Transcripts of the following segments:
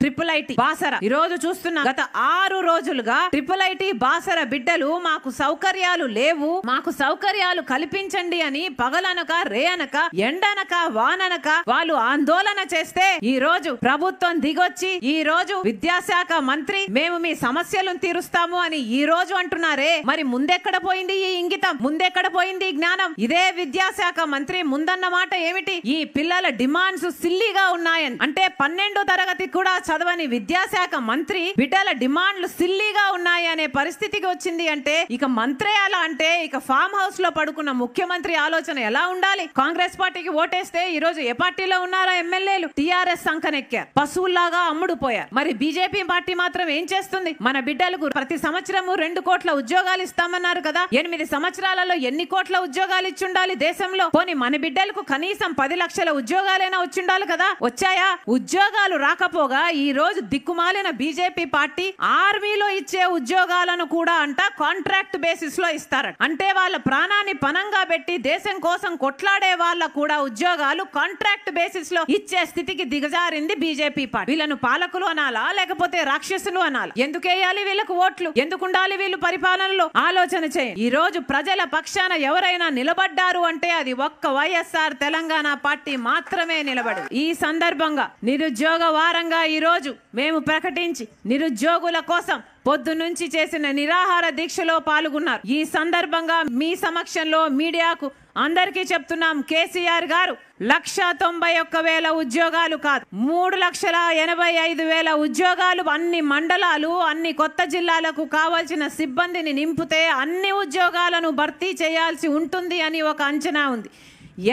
Triple IT Basara ఈ రోజు చూస్తున్నా గత 6 రోజులుగా ట్రిపుల్ ఐటీ బాసర బిడ్డలు మాకు సౌకర్యాలు లేవు, మాకు సౌకర్యాలు కల్పించండి అని పగలనక రేయనక ఎండనక వాననక వాళ్ళు ఆందోళన చేస్తే ఈ రోజు ప్రభుత్వం దిగొచ్చి ఈ రోజు విద్యాశాఖ మంత్రి మేము మీ సమస్యలను తీరుస్తాము అని ఈ రోజు అంటున్నారే. మరి ముందెక్కడ పోయింది ఈ ఇంగితం, ముందెక్కడ పోయింది ఈ జ్ఞానం? ఇదే విద్యాశాఖ మంత్రి ముందన్న మాట ఏమిటి? ఈ పిల్లల డిమాండ్స్ సిల్లీగా ఉన్నాయని అంటే 12వ తరగతి కూడా చదవని విద్యాశాఖ మంత్రి బిడ్డల డిమాండ్లు సిల్లీగా ఉన్నాయి అనే పరిస్థితికి వచ్చింది. అంటే ఇక మంత్రే అలా అంటే ఇక ఫామ్ హౌస్ లో పడుకున్న ముఖ్యమంత్రి ఆలోచన ఎలా ఉండాలి? కాంగ్రెస్ పార్టీకి ఓటేస్తే ఈ రోజు ఏ పార్టీలో ఉన్నారా ఎమ్మెల్యేలు? టీఆర్ఎస్ సంకనెక్కారు, పశువుల్లాగా అమ్ముడు పోయారు. మరి బీజేపీ పార్టీ మాత్రం ఏం చేస్తుంది? మన బిడ్డలకు ప్రతి సంవత్సరము 2 కోట్ల ఉద్యోగాలు ఇస్తామన్నారు కదా. 8 సంవత్సరాలలో ఎన్ని కోట్ల ఉద్యోగాలు ఇచ్చుండాలి దేశంలో? పోనీ మన బిడ్డలకు కనీసం 10 లక్షల ఉద్యోగాలైనా వచ్చిండాలి కదా. వచ్చాయా? ఉద్యోగాలు రాకపోగా ఈ రోజు దిక్కుమాలిన బీజేపీ పార్టీ ఆర్మీలో ఇచ్చే ఉద్యోగాలను కూడా అంట కాంట్రాక్ట్ బేసిస్ లో ఇస్తారట. అంటే వాళ్ళ ప్రాణాన్ని పనంగా పెట్టి దేశం కోసం కొట్లాడే వాళ్ళ కూడా ఉద్యోగాలు కాంట్రాక్ట్ బేసిస్ లో ఇచ్చే స్థితికి దిగజారింది బీజేపీ పార్టీ. వీళ్ళను పాలకులు అనాలా లేకపోతే రాక్షసులు అనాలా? ఎందుకు వేయాలి వీళ్ళకు ఓట్లు? ఎందుకు ఉండాలి వీళ్ళు పరిపాలనలో? ఆలోచన చేయండి. ఈ రోజు ప్రజల పక్షాన ఎవరైనా నిలబడ్డారు అంటే అది ఒక్క వైఎస్ఆర్ తెలంగాణ పార్టీ మాత్రమే నిలబడు. ఈ సందర్భంగా నిరుద్యోగ వారంగా ఈ రోజు మేము ప్రకటించి నిరుద్యోగుల కోసం పొద్దునుంచి చేసిన నిరాహార దీక్షలో పాల్గొన్నారు. ఈ సందర్భంగా మీ సమక్షంలో మీడియాకు అందరికీ చెప్తున్నాం, కేసీఆర్ గారు 191,000 ఉద్యోగాలు కాదు 3,85,000 ఉద్యోగాలు అన్ని మండలాలు అన్ని కొత్త జిల్లాలకు కావాల్సిన సిబ్బందిని నింపితే అన్ని ఉద్యోగాలను భర్తీ చేయాల్సి ఉంటుంది అని ఒక అంచనా ఉంది.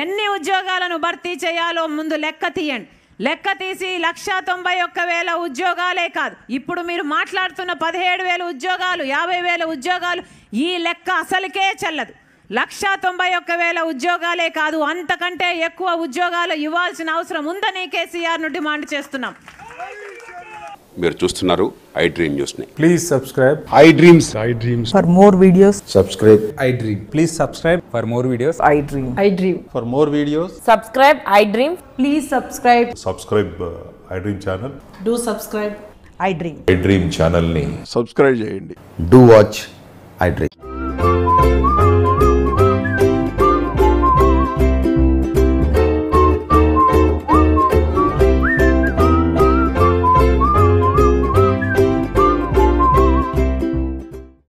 ఎన్ని ఉద్యోగాలను భర్తీ చేయాలో ముందు లెక్క తీయండి. లెక్క తీసి 191,000 ఉద్యోగాలే కాదు, ఇప్పుడు మీరు మాట్లాడుతున్న 17,000 ఉద్యోగాలు 50,000 ఉద్యోగాలు ఈ లెక్క అసలుకే చెల్లదు. 191,000 ఉద్యోగాలే కాదు అంతకంటే ఎక్కువ ఉద్యోగాలు ఇవ్వాల్సిన అవసరం ఉందని కేసీఆర్ ను డిమాండ్ చేస్తున్నాం. మీరు చూస్తున్నారు ఐ డ్రీమ్ న్యూస్ ని. Please subscribe I dreams. For more videos, subscribe I Dream. Please subscribe for more videos. I Dream. I Dream. For more videos, Subscribe I Dream. Please subscribe. Subscribe I dream channel. Do subscribe. I Dream. I dream channel ని subscribe చేయండి. Do watch I Dream.